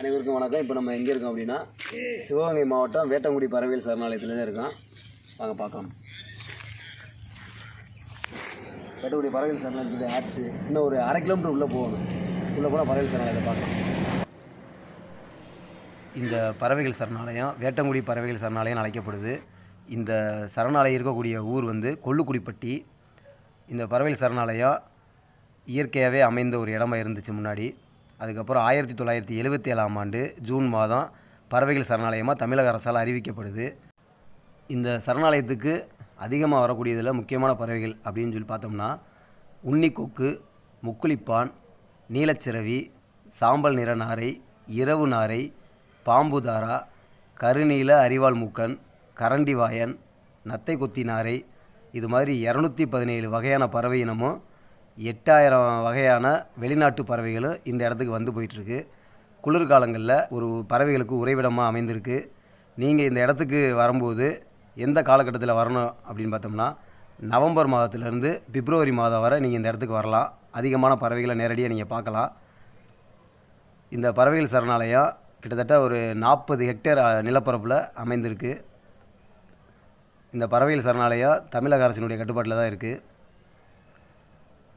அனைவருக்கும் வணக்கம். இப்போ நம்ம எங்கே இருக்கோம் அப்படின்னா சிவகங்கை மாவட்டம் வேட்டங்குடி பறவைகள் சரணாலயத்தில் தான் இருக்கோம். வாங்க பார்க்கலாம். வேட்டங்குடி பறவைகள் சரணாலயத்துடைய ஆச்சு இன்னும் ஒரு 1/2 கிலோமீட்டர் உள்ளே போகணும். உள்ளே போனால் பறவைகள் சரணாலயத்தை பார்க்கலாம். இந்த பறவைகள் சரணாலயம் வேட்டங்குடி பறவைகள் சரணாலயம் அழைக்கப்படுது. இந்த சரணாலயம் இருக்கக்கூடிய ஊர் வந்து கொள்ளுக்குடிப்பட்டி. இந்த பறவைகள் சரணாலயம் இயற்கையாகவே அமைந்த ஒரு இடமா இருந்துச்சு முன்னாடி. அதுக்கப்புறம் 1977ஆம் ஆண்டு ஜூன் மாதம் பறவைகள் சரணாலயமாக தமிழக அரசால் அறிவிக்கப்படுது. இந்த சரணாலயத்துக்கு அதிகமாக வரக்கூடியதில் முக்கியமான பறவைகள் அப்படின்னு சொல்லி பார்த்தோம்னா உன்னிக்கொக்கு, முக்குளிப்பான், நீலச்சிறவி, சாம்பல் நிற நாரை, இரவு நாரை, பாம்புதாரா, கருநீல அரிவாள் மூக்கன், கரண்டிவாயன், நத்தை கொத்தி நாரை, இது மாதிரி 217 வகையான பறவை இனமும் 8000 வகையான வெளிநாட்டு பறவைகளும் இந்த இடத்துக்கு வந்து போயிட்டுருக்கு. குளிர்காலங்களில் ஒரு பறவைகளுக்கு உறைவிடமாக அமைந்திருக்கு. நீங்கள் இந்த இடத்துக்கு வரும்போது எந்த காலகட்டத்தில் வரணும் அப்படின்னு பார்த்தோம்னா நவம்பர் மாதத்துலேருந்து பிப்ரவரி மாதம் வரை நீங்கள் இந்த இடத்துக்கு வரலாம். அதிகமான பறவைகளை நேரடியாக நீங்கள் பார்க்கலாம். இந்த பறவைகள் சரணாலயம் கிட்டத்தட்ட ஒரு 40 ஹெக்டேர் நிலப்பரப்பில் அமைந்திருக்கு. இந்த பறவைகள் சரணாலயம் தமிழக அரசினுடைய கட்டுப்பாட்டில் தான் இருக்குது.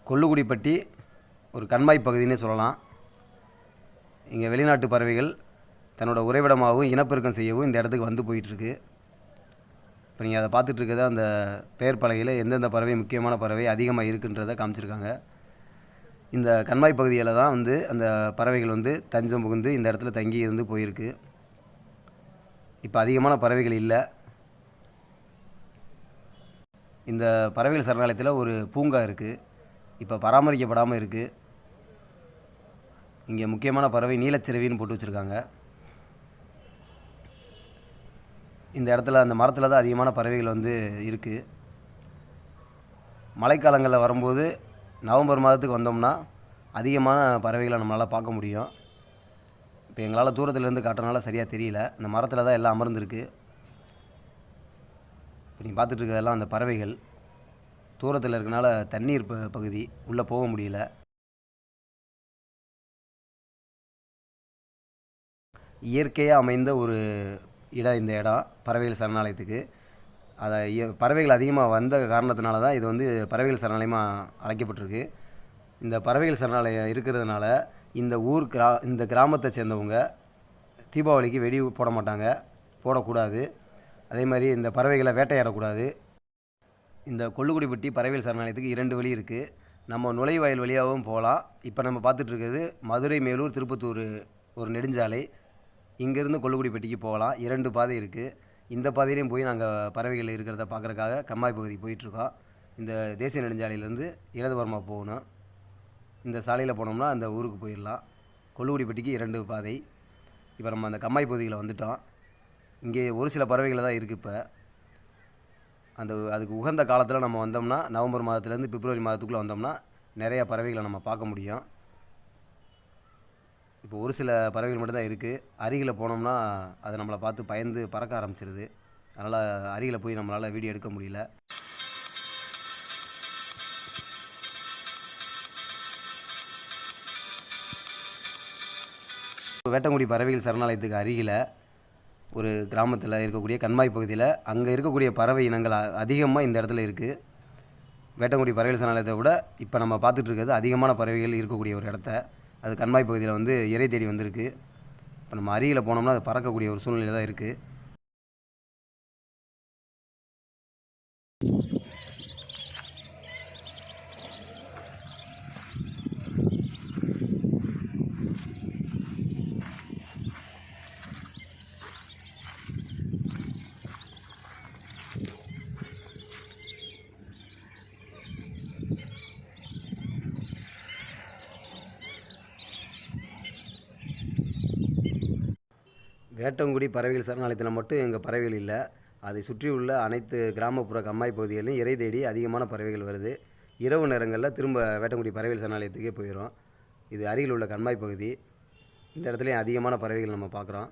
கொள்ளுக்குடிப்பட்டி ஒரு கண்மாய் பகுதினே சொல்லலாம். இங்கே வெளிநாட்டு பறவைகள் தன்னோட உறைவிடமாகவும் இனப்பெருக்கம் செய்யவும் இந்த இடத்துக்கு வந்து போயிட்டுருக்கு. இப்போ நீங்கள் அதை பார்த்துட்ருக்கிறது அந்த பெயர் பலகையில் எந்தெந்த பறவை முக்கியமான பறவை அதிகமாக இருக்குன்றதை காமிச்சிருக்காங்க. இந்த கண்மாய் பகுதியில் தான் வந்து அந்த பறவைகள் வந்து தஞ்சம் புகுந்து இந்த இடத்துல தங்கி இருந்து போயிருக்கு. இப்போ அதிகமான பறவைகள் இல்லை. இந்த பறவைகள் சரணாலயத்தில் ஒரு பூங்கா இருக்குது. இப்போ பராமரிக்கப்படாமல் இருக்குது. இங்கே முக்கியமான பறவை நீலச்சிறவின்னு போட்டு வச்சுருக்காங்க. இந்த இடத்துல அந்த மரத்தில் தான் அதிகமான பறவைகள் வந்து இருக்குது. மழைக்காலங்களில் வரும்போது நவம்பர் மாதத்துக்கு வந்தோம்னா அதிகமான பறவைகளை நம்மளால் பார்க்க முடியும். இப்போ எங்களால் தூரத்துலேருந்து காட்டுறதுனால சரியாக தெரியல. இந்த மரத்தில் தான் எல்லாம் அமர்ந்துருக்கு. இப்போ நீங்கள் பார்த்துட்டு இருக்கிறதெல்லாம் அந்த பறவைகள். தூரத்தில் இருக்கனால தண்ணீர் பகுதி உள்ளே போக முடியல. இயற்கையாக அமைந்த ஒரு இடம் இந்த இடம் பறவைகள் சரணாலயத்துக்கு. அதை பறவைகள் அதிகமாக வந்த காரணத்தினால தான் இது வந்து பறவைகள் சரணாலயமாக அழைக்கப்பட்டிருக்கு. இந்த பறவைகள் சரணாலயம் இருக்கிறதுனால இந்த கிராமத்தை சேர்ந்தவங்க தீபாவளிக்கு வெடி போட மாட்டாங்க, போடக்கூடாது. அதே மாதிரி இந்த பறவைகளை வேட்டையாடக்கூடாது. இந்த கொள்ளுக்குடிப்பட்டி பறவைகள் சரணாலயத்துக்கு 2 வழி இருக்குது. நம்ம நுழைவாயில் வழியாகவும் போகலாம். இப்போ நம்ம பார்த்துட்ருக்கிறது மதுரை, மேலூர், திருப்பத்தூர் ஒரு நெடுஞ்சாலை. இங்கேருந்து கொள்ளுக்குடிப்பட்டிக்கு போகலாம். 2 பாதை இருக்குது. இந்த பாதையிலையும் போய் நாங்கள் பறவைகள் இருக்கிறத பார்க்குறக்காக கம்மாய் பகுதி போயிட்டுருக்கோம். இந்த தேசிய நெடுஞ்சாலையிலேருந்து இடதுபுறமாக போகணும். இந்த சாலையில் போனோம்னா அந்த ஊருக்கு போயிடலாம். கொள்ளுக்குடிப்பட்டிக்கு 2 பாதை. இப்போ நம்ம அந்த கம்மாய் பகுதியில் வந்துட்டோம். இங்கே ஒரு சில பறவைகள் தான் இருக்குது. இப்போ அதுக்கு உகந்த காலத்தில் நம்ம வந்தோம்னா நவம்பர் மாதத்துலேருந்து பிப்ரவரி மாதத்துக்குள்ளே வந்தோம்னா நிறையா பறவைகளை நம்ம பார்க்க முடியும். இப்போ ஒரு சில பறவைகள் மட்டும்தான் இருக்குது. அருகில் போனோம்னா அது நம்மளை பார்த்து பயந்து பறக்க ஆரம்பிச்சிருது. அதனால் அருகில் போய் நம்மளால் வீடியோ எடுக்க முடியல. வேட்டங்குடி பறவைகள் சரணாலயத்துக்கு அருகில் ஒரு கிராமத்தில் இருக்கக்கூடிய கண்மாய் பகுதியில் அங்கே இருக்கக்கூடிய பறவை இனங்கள் அதிகமாக இந்த இடத்துல இருக்குது. வேட்டங்குடி பறவைகள் சரணாலயத்தை விட இப்போ நம்ம பார்த்துட்டு இருக்கிறது அதிகமான பறவைகள் இருக்கக்கூடிய ஒரு இடத்த. அது கண்மாய் பகுதியில் வந்து இறை தேடி வந்திருக்கு. இப்போ நம்ம அருகில் போனோம்னா அது பறக்கக்கூடிய ஒரு சூழ்நிலை தான் இருக்குது. வேட்டங்குடி பறவைகள் சரணாலயத்தில் மட்டும் எங்கள் பறவைகள் இல்லை. அதை சுற்றியுள்ள அனைத்து கிராமப்புற கம்மாய் பகுதிகளிலும் இறை தேடி அதிகமான பறவைகள் வருது. இரவு நேரங்களில் திரும்ப வேட்டங்குடி பறவைகள் சரணாலயத்துக்கே போயிடும். இது அருகில் உள்ள கண்மாய் பகுதி. இந்த இடத்துலையும் அதிகமான பறவைகள் நம்ம பார்க்குறோம்.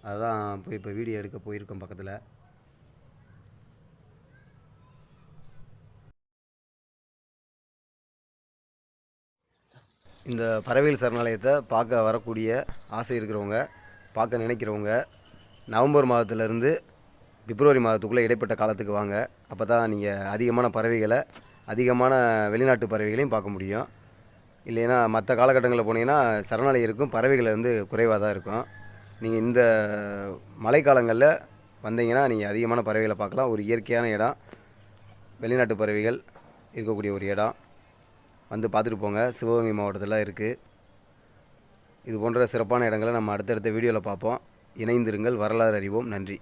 அதுதான் இப்போ வீடியோ எடுக்க போயிருக்கோம் பக்கத்தில். இந்த பறவைகள் சரணாலயத்தை பார்க்க வரக்கூடிய ஆசை இருக்கிறவங்க, பார்க்க நினைக்கிறவங்க நவம்பர் மாதத்துலேருந்து பிப்ரவரி மாதத்துக்குள்ளே இடைப்பட்ட காலத்துக்கு வாங்க. அப்போ தான் நீங்கள் அதிகமான பறவைகளை, அதிகமான வெளிநாட்டு பறவைகளையும் பார்க்க முடியும். இல்லைன்னா மற்ற காலகட்டங்களில் போனீங்கன்னா சரணாலயம் இருக்கும், பறவைகள் வந்து குறைவாக தான் இருக்கும். நீங்கள் இந்த மழைக்காலங்களில் வந்தீங்கன்னா நீங்கள் அதிகமான பறவைகளை பார்க்கலாம். ஒரு இயற்கையான இடம், வெளிநாட்டு பறவைகள் இருக்கக்கூடிய ஒரு இடம். வந்து பார்த்துட்டு போங்க. சிவகங்கை மாவட்டத்தில் இருக்குது. இது போன்ற சிறப்பான இடங்களை நம்ம அடுத்தடுத்த வீடியோவில் பார்ப்போம். இணைந்திருங்கள். வரலாறு அறிவோம். நன்றி.